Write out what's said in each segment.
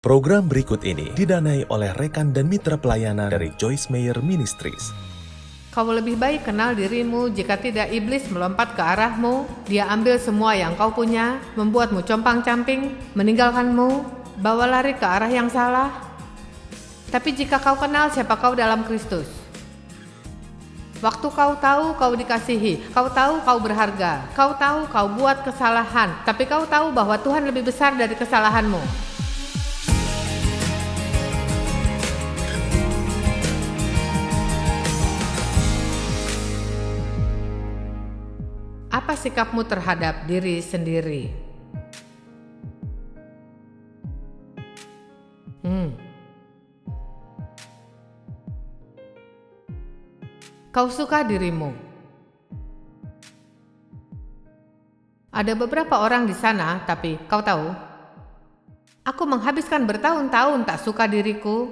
Program berikut ini didanai oleh rekan dan mitra pelayanan dari Joyce Meyer Ministries. Kau lebih baik kenal dirimu, jika tidak iblis melompat ke arahmu. Dia ambil semua yang kau punya, membuatmu compang-camping, meninggalkanmu, bawa lari ke arah yang salah. Tapi jika kau kenal siapa kau dalam Kristus, waktu kau tahu kau dikasihi, kau tahu kau berharga, kau tahu kau buat kesalahan, tapi kau tahu bahwa Tuhan lebih besar dari kesalahanmu. Apa sikapmu terhadap diri sendiri? Kau suka dirimu. Ada beberapa orang di sana, tapi kau tahu, aku menghabiskan bertahun-tahun tak suka diriku.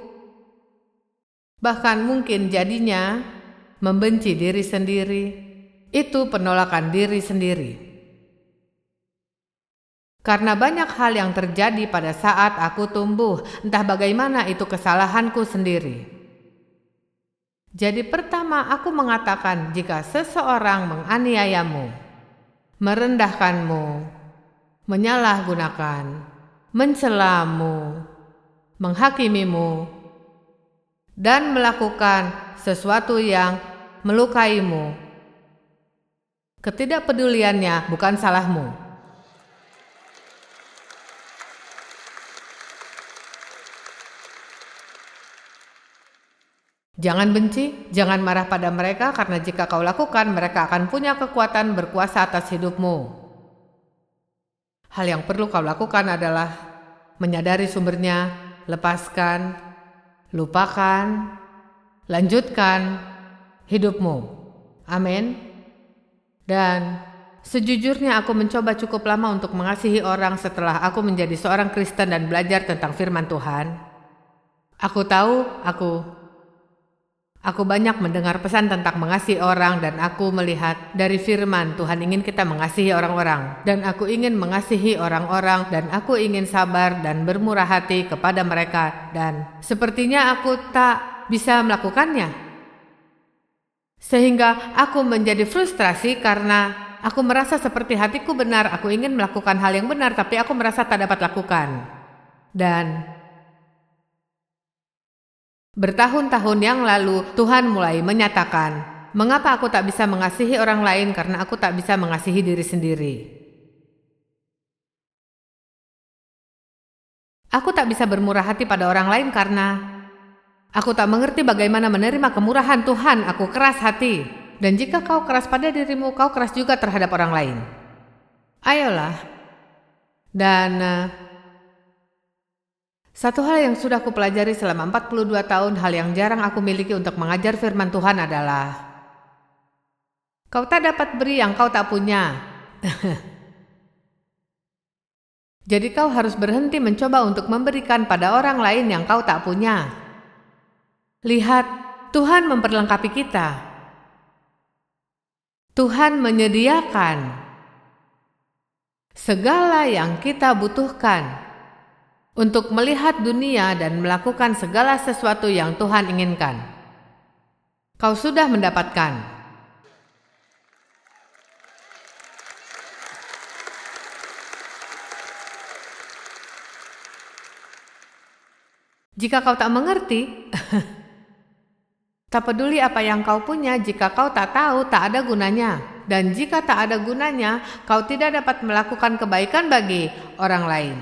Bahkan mungkin jadinya membenci diri sendiri. Itu penolakan diri sendiri. Karena banyak hal yang terjadi pada saat aku tumbuh, entah bagaimana itu kesalahanku sendiri. Jadi pertama aku mengatakan, jika seseorang menganiayamu, merendahkanmu, menyalahgunakan, mencelamu, menghakimimu, dan melakukan sesuatu yang melukaimu, ketidakpeduliannya bukan salahmu. Jangan benci, jangan marah pada mereka, karena jika kau lakukan, mereka akan punya kekuatan berkuasa atas hidupmu. Hal yang perlu kau lakukan adalah menyadari sumbernya, lepaskan, lupakan, lanjutkan hidupmu. Amin. Dan sejujurnya aku mencoba cukup lama untuk mengasihi orang setelah aku menjadi seorang Kristen dan belajar tentang firman Tuhan. Aku tahu aku banyak mendengar pesan tentang mengasihi orang, dan aku melihat dari firman Tuhan ingin kita mengasihi orang-orang. Dan aku ingin mengasihi orang-orang, dan aku ingin sabar dan bermurah hati kepada mereka, dan sepertinya aku tak bisa melakukannya. Sehingga aku menjadi frustrasi karena aku merasa seperti hatiku benar, aku ingin melakukan hal yang benar, tapi aku merasa tak dapat lakukan. Dan bertahun-tahun yang lalu Tuhan mulai menyatakan, mengapa aku tak bisa mengasihi orang lain, karena aku tak bisa mengasihi diri sendiri. Aku tak bisa bermurah hati pada orang lain karena aku tak mengerti bagaimana menerima kemurahan Tuhan. Aku keras hati. Dan jika kau keras pada dirimu, kau keras juga terhadap orang lain. Ayolah. Dan satu hal yang sudah aku pelajari selama 42 tahun, hal yang jarang aku miliki untuk mengajar firman Tuhan adalah, kau tak dapat beri yang kau tak punya. Jadi kau harus berhenti mencoba untuk memberikan pada orang lain yang kau tak punya. Lihat, Tuhan memperlengkapi kita. Tuhan menyediakan segala yang kita butuhkan untuk melihat dunia dan melakukan segala sesuatu yang Tuhan inginkan. Kau sudah mendapatkan. Jika kau tak mengerti, tak peduli apa yang kau punya, jika kau tak tahu, tak ada gunanya. Dan jika tak ada gunanya, kau tidak dapat melakukan kebaikan bagi orang lain.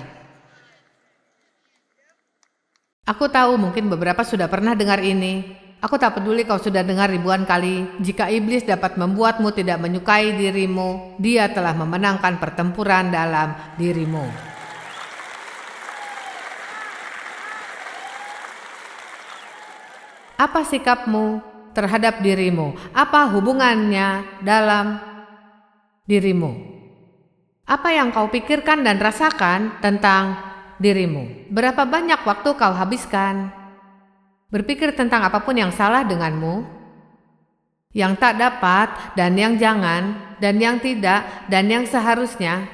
Aku tahu mungkin beberapa sudah pernah dengar ini. Aku tak peduli kau sudah dengar ribuan kali. Jika iblis dapat membuatmu tidak menyukai dirimu, dia telah memenangkan pertempuran dalam dirimu. Apa sikapmu terhadap dirimu? Apa hubungannya dalam dirimu? Apa yang kau pikirkan dan rasakan tentang dirimu? Berapa banyak waktu kau habiskan berpikir tentang apapun yang salah denganmu, yang tak dapat, dan yang jangan, dan yang tidak, dan yang seharusnya?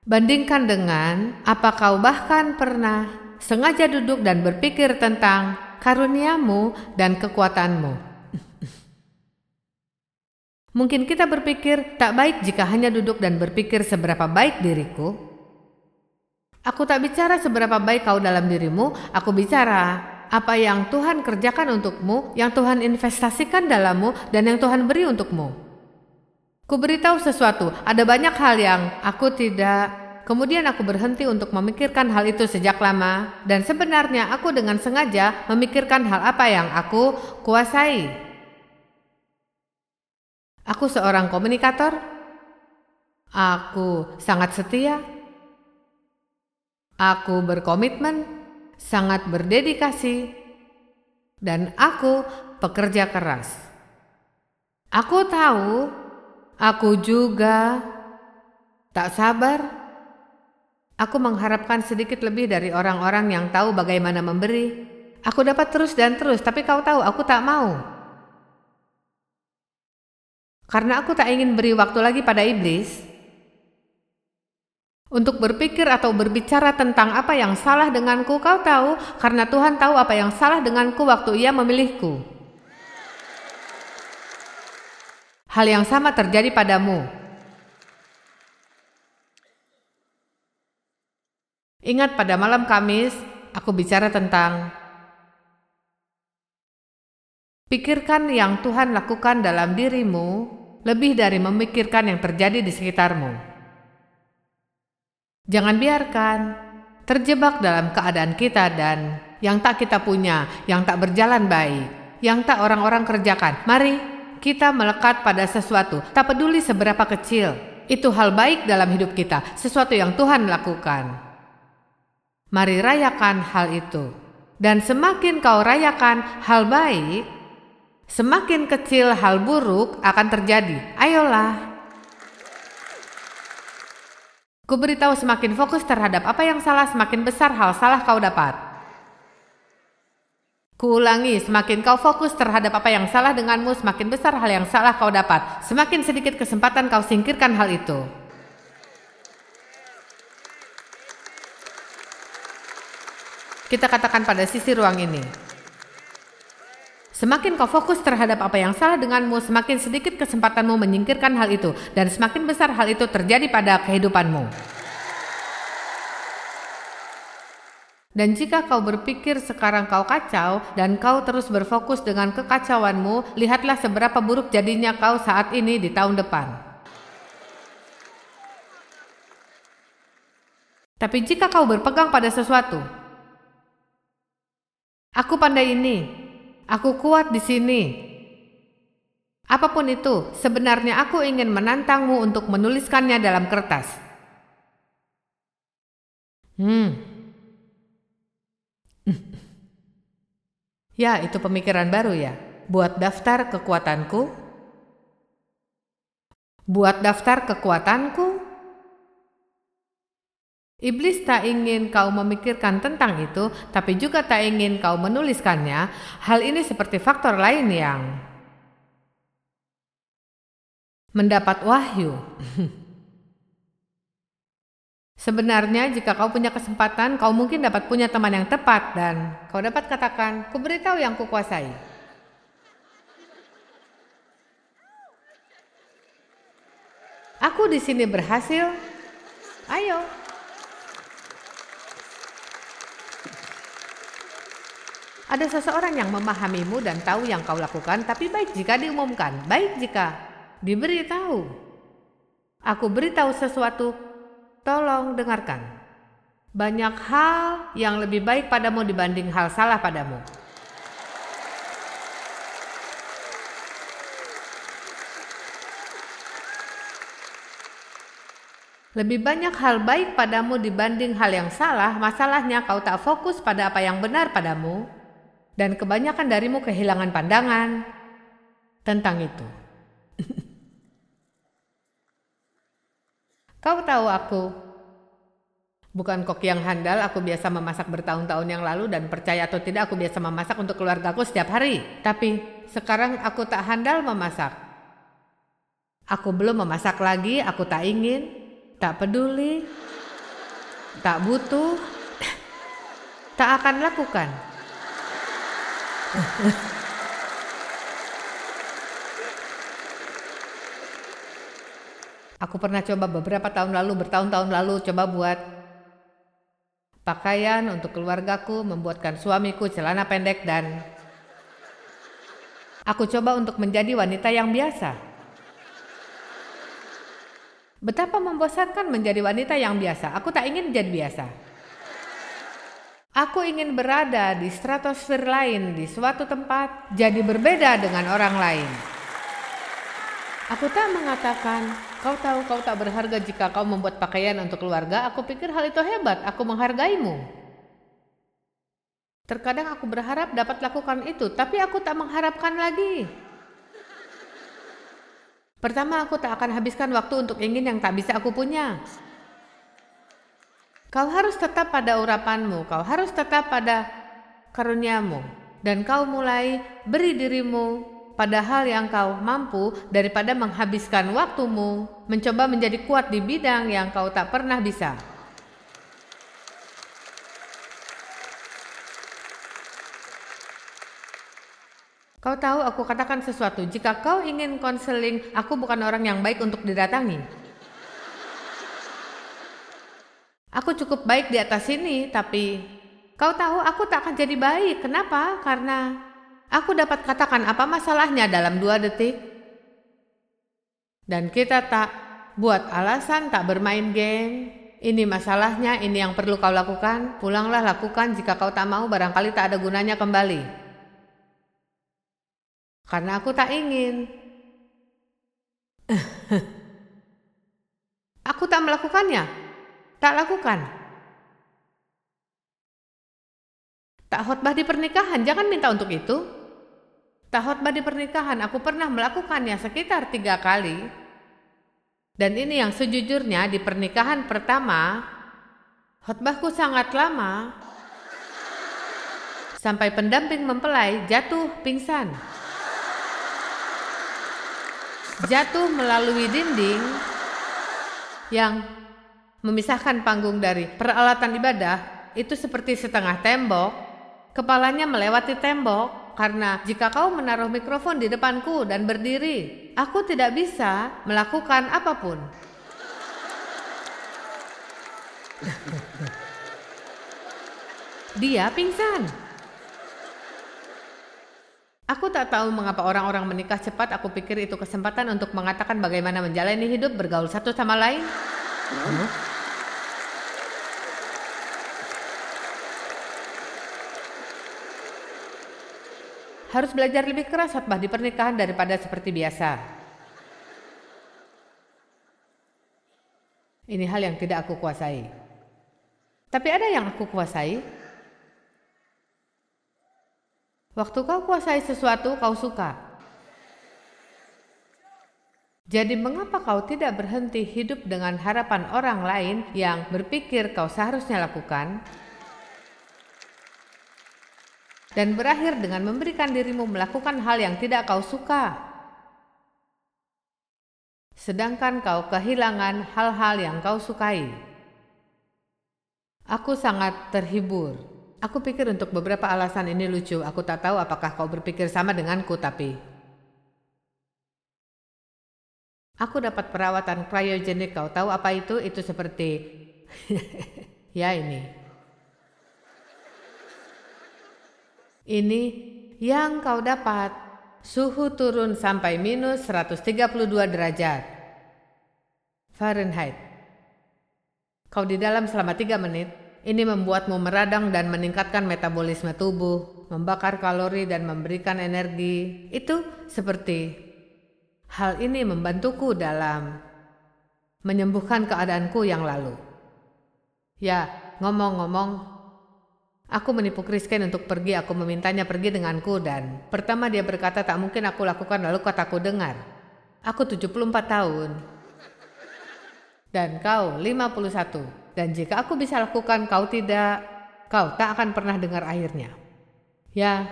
Bandingkan dengan apa kau bahkan pernah sengaja duduk dan berpikir tentang karuniamu dan kekuatanmu. Mungkin kita berpikir tak baik jika hanya duduk dan berpikir seberapa baik diriku. Aku tak bicara seberapa baik kau dalam dirimu, aku bicara apa yang Tuhan kerjakan untukmu, yang Tuhan investasikan dalammu, dan yang Tuhan beri untukmu. Ku beritahu sesuatu, ada banyak hal yang aku tidak. Kemudian aku berhenti untuk memikirkan hal itu sejak lama, dan sebenarnya aku dengan sengaja memikirkan hal apa yang aku kuasai. Aku seorang komunikator. Aku sangat setia. Aku berkomitmen, sangat berdedikasi, dan aku pekerja keras. Aku tahu, aku juga tak sabar. Aku mengharapkan sedikit lebih dari orang-orang yang tahu bagaimana memberi. Aku dapat terus dan terus, tapi kau tahu aku tak mau. Karena aku tak ingin beri waktu lagi pada iblis untuk berpikir atau berbicara tentang apa yang salah denganku. Kau tahu, karena Tuhan tahu apa yang salah denganku waktu Ia memilihku. Hal yang sama terjadi padamu. Ingat pada malam Kamis, aku bicara tentang pikirkan yang Tuhan lakukan dalam dirimu lebih dari memikirkan yang terjadi di sekitarmu. Jangan biarkan terjebak dalam keadaan kita dan yang tak kita punya, yang tak berjalan baik, yang tak orang-orang kerjakan. Mari kita melekat pada sesuatu, tak peduli seberapa kecil. Itu hal baik dalam hidup kita, sesuatu yang Tuhan lakukan. Mari rayakan hal itu. Dan semakin kau rayakan hal baik, semakin kecil hal buruk akan terjadi. Ayolah. Ku beritahu, semakin fokus terhadap apa yang salah, semakin besar hal salah kau dapat. Ku ulangi, semakin kau fokus terhadap apa yang salah denganmu, semakin besar hal yang salah kau dapat. Semakin sedikit kesempatan kau singkirkan hal itu. Kita katakan pada sisi ruang ini. Semakin kau fokus terhadap apa yang salah denganmu, semakin sedikit kesempatanmu menyingkirkan hal itu, dan semakin besar hal itu terjadi pada kehidupanmu. Dan jika kau berpikir sekarang kau kacau, dan kau terus berfokus dengan kekacauanmu, lihatlah seberapa buruk jadinya kau saat ini di tahun depan. Tapi jika kau berpegang pada sesuatu, aku pandai ini, aku kuat di sini. Apapun itu, sebenarnya aku ingin menantangmu untuk menuliskannya dalam kertas. Ya, itu pemikiran baru ya. Buat daftar kekuatanku. Buat daftar kekuatanku. Iblis tak ingin kau memikirkan tentang itu, tapi juga tak ingin kau menuliskannya. Hal ini seperti faktor lain yang mendapat wahyu. Sebenarnya jika kau punya kesempatan, kau mungkin dapat punya teman yang tepat dan kau dapat katakan, ku beritahu yang kukuasai. Aku di sini berhasil. Ayo. Ada seseorang yang memahamimu dan tahu yang kau lakukan, tapi baik jika diumumkan, baik jika diberitahu. Aku beritahu sesuatu, tolong dengarkan. Banyak hal yang lebih baik padamu dibanding hal salah padamu. Lebih banyak hal baik padamu dibanding hal yang salah. Masalahnya kau tak fokus pada apa yang benar padamu. Dan kebanyakan darimu kehilangan pandangan tentang itu. Kau tahu aku bukan kok yang handal, aku biasa memasak bertahun-tahun yang lalu dan percaya atau tidak aku biasa memasak untuk keluargaku setiap hari. Tapi sekarang aku tak handal memasak. Aku belum memasak lagi, aku tak ingin, tak peduli, tak butuh. tak akan lakukan. Aku pernah coba beberapa tahun lalu, bertahun-tahun lalu, coba buat pakaian untuk keluargaku, membuatkan suamiku celana pendek, dan aku coba untuk menjadi wanita yang biasa. Betapa membosankan menjadi wanita yang biasa. Aku tak ingin jadi biasa. Aku ingin berada di stratosfer lain, di suatu tempat, jadi berbeda dengan orang lain. Aku tak mengatakan, kau tahu kau tak berharga jika kau membuat pakaian untuk keluarga. Aku pikir hal itu hebat, aku menghargaimu. Terkadang aku berharap dapat lakukan itu, tapi aku tak mengharapkan lagi. Pertama, aku tak akan habiskan waktu untuk ingin yang tak bisa aku punya. Kau harus tetap pada urapanmu, kau harus tetap pada karuniamu, dan kau mulai beri dirimu pada hal yang kau mampu daripada menghabiskan waktumu mencoba menjadi kuat di bidang yang kau tak pernah bisa. Kau tahu, aku katakan sesuatu, jika kau ingin konseling, aku bukan orang yang baik untuk didatangi. Aku cukup baik di atas sini, tapi kau tahu aku tak akan jadi baik. Kenapa? Karena aku dapat katakan apa masalahnya dalam 2 detik. Dan kita tak buat alasan, tak bermain game. Ini masalahnya, ini yang perlu kau lakukan. Pulanglah, lakukan. Jika kau tak mau, barangkali tak ada gunanya kembali. Karena aku tak ingin. Aku tak melakukannya. Tak lakukan. Tak khotbah di pernikahan, jangan minta untuk itu. Tak khotbah di pernikahan, aku pernah melakukannya sekitar 3 kali. Dan ini yang sejujurnya, di pernikahan pertama, khotbahku sangat lama. Sampai pendamping mempelai jatuh pingsan. Jatuh melalui dinding yang memisahkan panggung dari peralatan ibadah, itu seperti setengah tembok. Kepalanya melewati tembok, karena jika kau menaruh mikrofon di depanku dan berdiri, aku tidak bisa melakukan apapun. Dia pingsan. Aku tak tahu mengapa orang-orang menikah cepat. Aku pikir itu kesempatan untuk mengatakan bagaimana menjalani hidup, bergaul satu sama lain. Harus belajar lebih keras khotbah di pernikahan daripada seperti biasa. Ini hal yang tidak aku kuasai. Tapi ada yang aku kuasai. Waktu kau kuasai sesuatu, kau suka. Jadi mengapa kau tidak berhenti hidup dengan harapan orang lain yang berpikir kau seharusnya lakukan? Dan berakhir dengan memberikan dirimu melakukan hal yang tidak kau suka. Sedangkan kau kehilangan hal-hal yang kau sukai. Aku sangat terhibur. Aku pikir untuk beberapa alasan ini lucu. Aku tak tahu apakah kau berpikir sama denganku, tapi aku dapat perawatan cryogenik. Kau tahu apa itu? Itu seperti ya ini yang kau dapat. Suhu turun sampai minus 132 derajat Fahrenheit. Kau di dalam selama 3 menit. Ini membuatmu meradang dan meningkatkan metabolisme tubuh, membakar kalori dan memberikan energi. Itu seperti hal ini membantuku dalam menyembuhkan keadaanku yang lalu. Ya, ngomong-ngomong, aku menipu Chrisken untuk pergi. Aku memintanya pergi denganku dan pertama dia berkata tak mungkin aku lakukan, lalu kataku dengar. Aku 74 tahun dan kau 51. Dan jika aku bisa lakukan, kau tidak, kau tak akan pernah dengar akhirnya. Ya,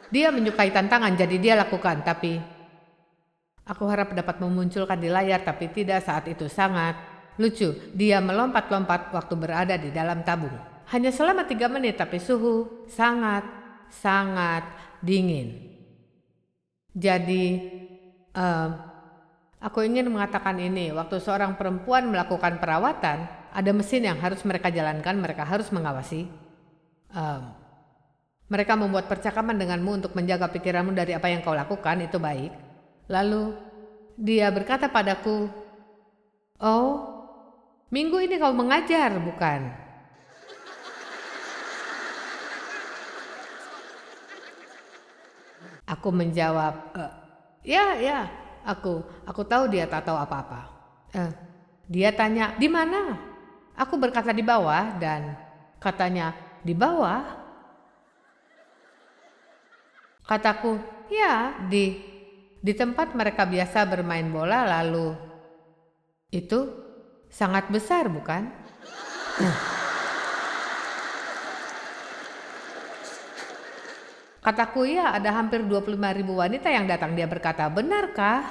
dia menyukai tantangan jadi dia lakukan, tapi aku harap dapat memunculkan di layar, tapi tidak saat itu sangat lucu. Dia melompat-lompat waktu berada di dalam tabung. Hanya selama 3 menit tapi suhu sangat dingin. Jadi, aku ingin mengatakan ini, waktu seorang perempuan melakukan perawatan, ada mesin yang harus mereka jalankan, mereka harus mengawasi. Mereka membuat percakapan denganmu untuk menjaga pikiranmu dari apa yang kau lakukan, itu baik. Lalu, dia berkata padaku, "Oh, minggu ini kau mengajar, bukan?" Aku menjawab, ya, aku tahu dia tak tahu apa-apa. Dia tanya, di mana? Aku berkata di bawah dan katanya, di bawah? Kataku, ya, di tempat mereka biasa bermain bola lalu. Itu sangat besar, bukan? Kataku, ya, ada hampir 25.000 wanita yang datang. Dia berkata, benarkah?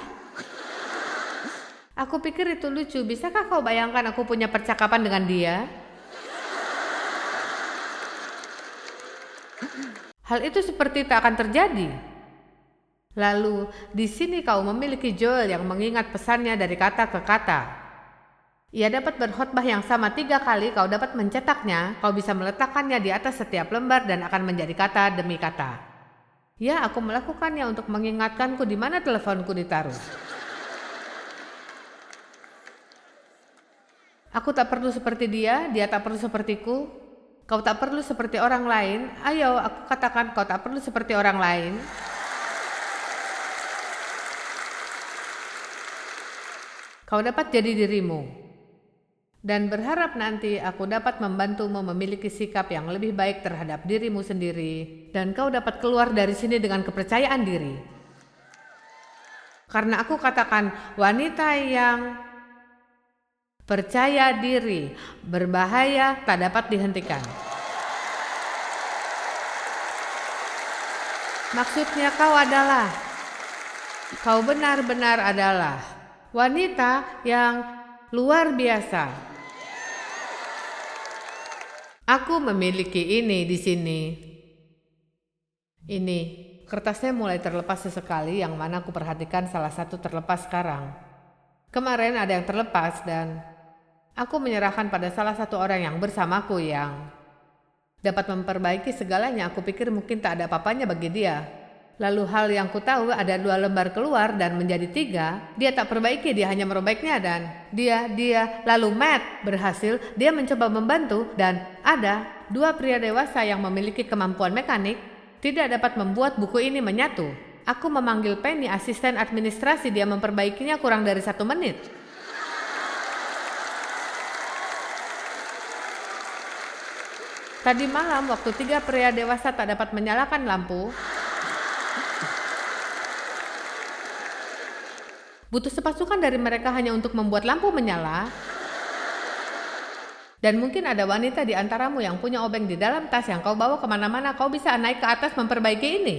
Aku pikir itu lucu. Bisakah kau bayangkan aku punya percakapan dengan dia? Hal itu seperti tak akan terjadi. Lalu, di sini kau memiliki Joel yang mengingat pesannya dari kata ke kata. Ia dapat berkhotbah yang sama 3 kali, kau dapat mencetaknya, kau bisa meletakkannya di atas setiap lembar dan akan menjadi kata demi kata. Ya, aku melakukannya untuk mengingatkanku di mana teleponku ditaruh. Aku tak perlu seperti dia tak perlu sepertiku. Kau tak perlu seperti orang lain. Ayo, aku katakan kau tak perlu seperti orang lain. Kau dapat jadi dirimu. Dan berharap nanti aku dapat membantumu memiliki sikap yang lebih baik terhadap dirimu sendiri. Dan kau dapat keluar dari sini dengan kepercayaan diri. Karena aku katakan wanita yang percaya diri, berbahaya, tak dapat dihentikan. Maksudnya kau benar-benar adalah wanita yang luar biasa. Aku memiliki ini di sini. Ini, kertasnya mulai terlepas sesekali, yang mana aku perhatikan salah satu terlepas sekarang. Kemarin ada yang terlepas dan aku menyerahkan pada salah satu orang yang bersamaku yang dapat memperbaiki segalanya. Aku pikir mungkin tak ada apa-apanya bagi dia. Lalu hal yang ku tahu ada 2 lembar keluar dan menjadi 3. Dia tak perbaiki, dia hanya merobeknya dan dia. Lalu Matt berhasil, dia mencoba membantu dan ada 2 pria dewasa yang memiliki kemampuan mekanik tidak dapat membuat buku ini menyatu. Aku memanggil Penny, asisten administrasi, dia memperbaikinya kurang dari 1 menit. Tadi malam waktu 3 pria dewasa tak dapat menyalakan lampu, butuh sepasukan dari mereka hanya untuk membuat lampu menyala. Dan mungkin ada wanita di antaramu yang punya obeng di dalam tas yang kau bawa kemana-mana. Kau bisa naik ke atas memperbaiki ini.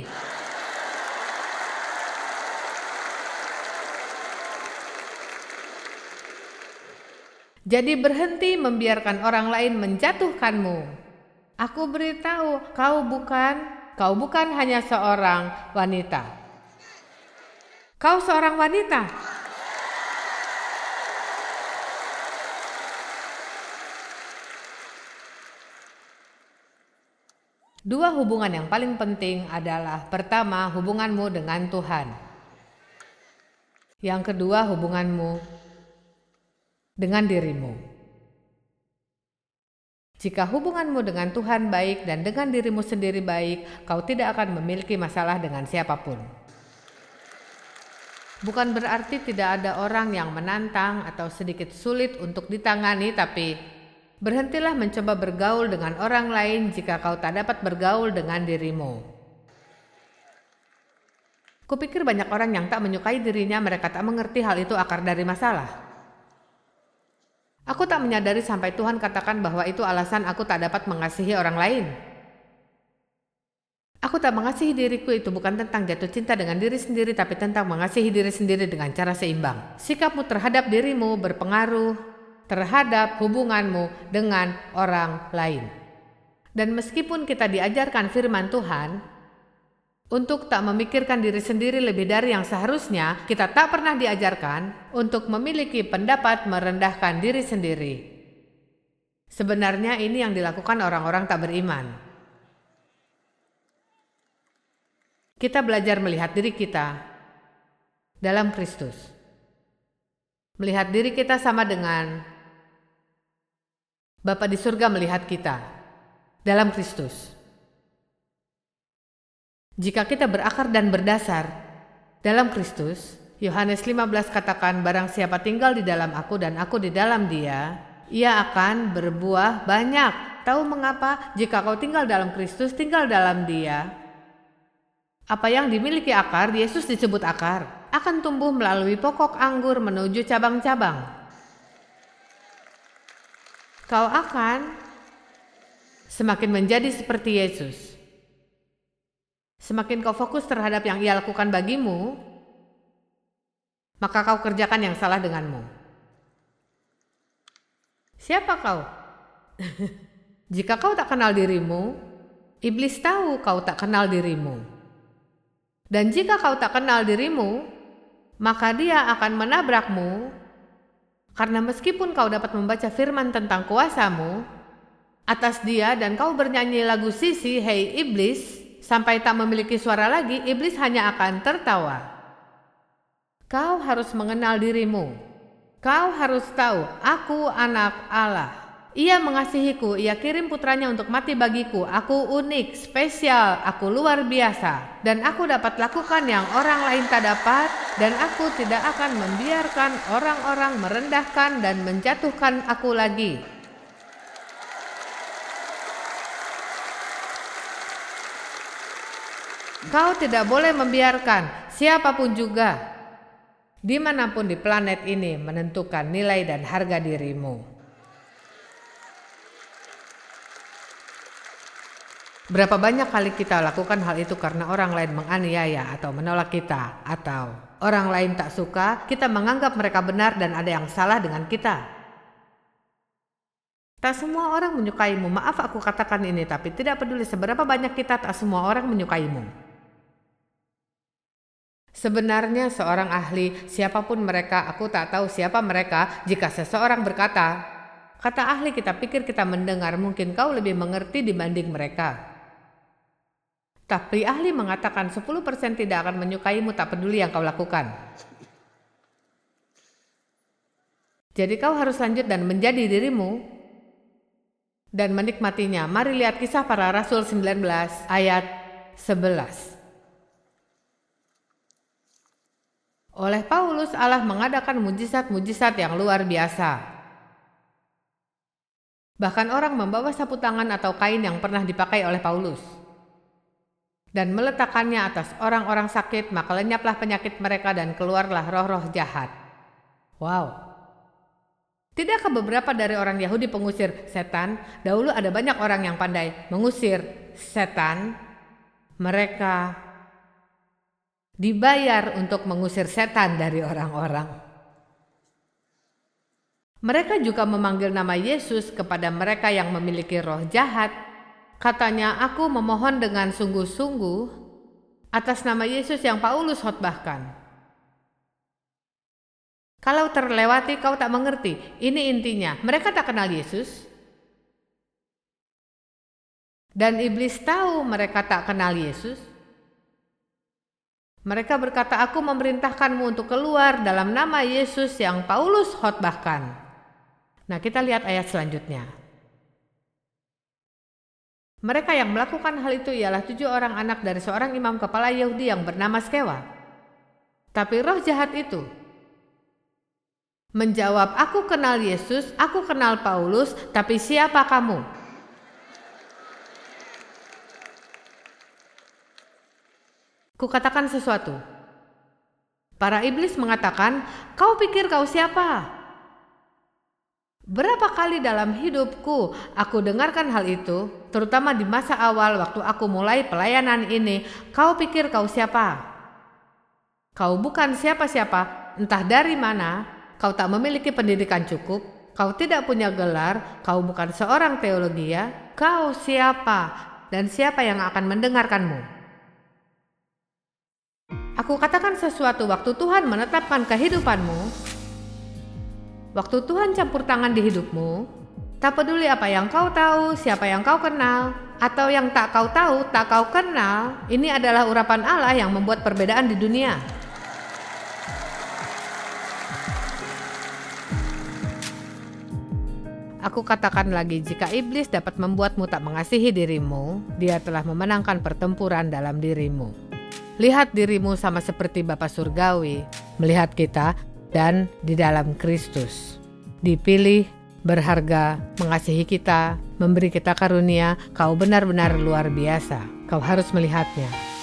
Jadi berhenti membiarkan orang lain menjatuhkanmu. Aku beritahu, kau bukan hanya seorang wanita. Kau seorang wanita. Dua hubungan yang paling penting adalah pertama, hubunganmu dengan Tuhan. Yang kedua, hubunganmu dengan dirimu. Jika hubunganmu dengan Tuhan baik dan dengan dirimu sendiri baik, kau tidak akan memiliki masalah dengan siapapun. Bukan berarti tidak ada orang yang menantang atau sedikit sulit untuk ditangani, tapi berhentilah mencoba bergaul dengan orang lain jika kau tak dapat bergaul dengan dirimu. Kupikir banyak orang yang tak menyukai dirinya, mereka tak mengerti hal itu akar dari masalah. Aku tak menyadari sampai Tuhan katakan bahwa itu alasan aku tak dapat mengasihi orang lain. Aku tak mengasihi diriku itu bukan tentang jatuh cinta dengan diri sendiri, tapi tentang mengasihi diri sendiri dengan cara seimbang. Sikapmu terhadap dirimu berpengaruh terhadap hubunganmu dengan orang lain. Dan meskipun kita diajarkan firman Tuhan untuk tak memikirkan diri sendiri lebih dari yang seharusnya, kita tak pernah diajarkan untuk memiliki pendapat merendahkan diri sendiri. Sebenarnya ini yang dilakukan orang-orang tak beriman. Kita belajar melihat diri kita dalam Kristus. Melihat diri kita sama dengan Bapa di surga melihat kita dalam Kristus. Jika kita berakar dan berdasar dalam Kristus, Yohanes 15 katakan, barang siapa tinggal di dalam aku dan aku di dalam dia, ia akan berbuah banyak. Tahu mengapa? Jika kau tinggal dalam Kristus, tinggal dalam dia, apa yang dimiliki akar, Yesus disebut akar, akan tumbuh melalui pokok anggur menuju cabang-cabang. Kau akan semakin menjadi seperti Yesus. Semakin kau fokus terhadap yang Ia lakukan bagimu, maka kau kerjakan yang salah denganmu. Siapa kau? Jika kau tak kenal dirimu, iblis tahu kau tak kenal dirimu. Dan jika kau tak kenal dirimu, maka dia akan menabrakmu, karena meskipun kau dapat membaca firman tentang kuasamu atas dia dan kau bernyanyi lagu sisi, hei iblis, sampai tak memiliki suara lagi, iblis hanya akan tertawa. Kau harus mengenal dirimu. Kau harus tahu, aku anak Allah. Ia mengasihiku, ia kirim putranya untuk mati bagiku. Aku unik, spesial, aku luar biasa. Dan aku dapat lakukan yang orang lain tak dapat. Dan aku tidak akan membiarkan orang-orang merendahkan dan menjatuhkan aku lagi. Kau tidak boleh membiarkan siapapun juga, dimanapun di planet ini, menentukan nilai dan harga dirimu. Berapa banyak kali kita lakukan hal itu karena orang lain menganiaya atau menolak kita, atau orang lain tak suka, kita menganggap mereka benar dan ada yang salah dengan kita. Tak semua orang menyukaimu, maaf aku katakan ini, tapi tidak peduli seberapa banyak kita, tak semua orang menyukaimu. Sebenarnya seorang ahli, siapapun mereka, aku tak tahu siapa mereka, jika seseorang berkata, kata ahli, kita pikir kita mendengar, mungkin kau lebih mengerti dibanding mereka. Tapi ahli mengatakan 10% tidak akan menyukaimu, tak peduli yang kau lakukan. Jadi kau harus lanjut dan menjadi dirimu dan menikmatinya. Mari lihat Kisah Para Rasul 19 ayat 11. Oleh Paulus, Allah mengadakan mujizat-mujizat yang luar biasa. Bahkan orang membawa sapu tangan atau kain yang pernah dipakai oleh Paulus dan meletakkannya atas orang-orang sakit, maka lenyaplah penyakit mereka dan keluarlah roh-roh jahat. Wow. Tidakkah beberapa dari orang Yahudi pengusir setan? Dahulu ada banyak orang yang pandai mengusir setan. Mereka dibayar untuk mengusir setan dari orang-orang. Mereka juga memanggil nama Yesus kepada mereka yang memiliki roh jahat. Katanya, aku memohon dengan sungguh-sungguh atas nama Yesus yang Paulus khotbahkan. Kalau terlewati kau tak mengerti, ini intinya, mereka tak kenal Yesus. Dan iblis tahu mereka tak kenal Yesus. Mereka berkata, aku memerintahkanmu untuk keluar dalam nama Yesus yang Paulus khotbahkan. Nah, kita lihat ayat selanjutnya. Mereka yang melakukan hal itu ialah 7 orang anak dari seorang imam kepala Yahudi yang bernama Skewa. Tapi roh jahat itu menjawab, aku kenal Yesus, aku kenal Paulus, tapi siapa kamu? Kukatakan sesuatu. Para iblis mengatakan, kau pikir kau siapa? Berapa kali dalam hidupku aku dengarkan hal itu, terutama di masa awal waktu aku mulai pelayanan ini. Kau pikir kau siapa? Kau bukan siapa-siapa, entah dari mana, kau tak memiliki pendidikan cukup, kau tidak punya gelar, kau bukan seorang teologia, "Kau siapa dan siapa yang akan mendengarkanmu?" Aku katakan sesuatu waktu Tuhan menetapkan kehidupanmu, waktu Tuhan campur tangan di hidupmu, tak peduli apa yang kau tahu, siapa yang kau kenal, atau yang tak kau tahu, tak kau kenal, ini adalah urapan Allah yang membuat perbedaan di dunia. Aku katakan lagi, jika iblis dapat membuatmu tak mengasihi dirimu, dia telah memenangkan pertempuran dalam dirimu. Lihat dirimu sama seperti Bapa Surgawi, melihat kita dan di dalam Kristus. Dipilih, berharga, mengasihi kita, memberi kita karunia, kau benar-benar luar biasa. Kau harus melihatnya.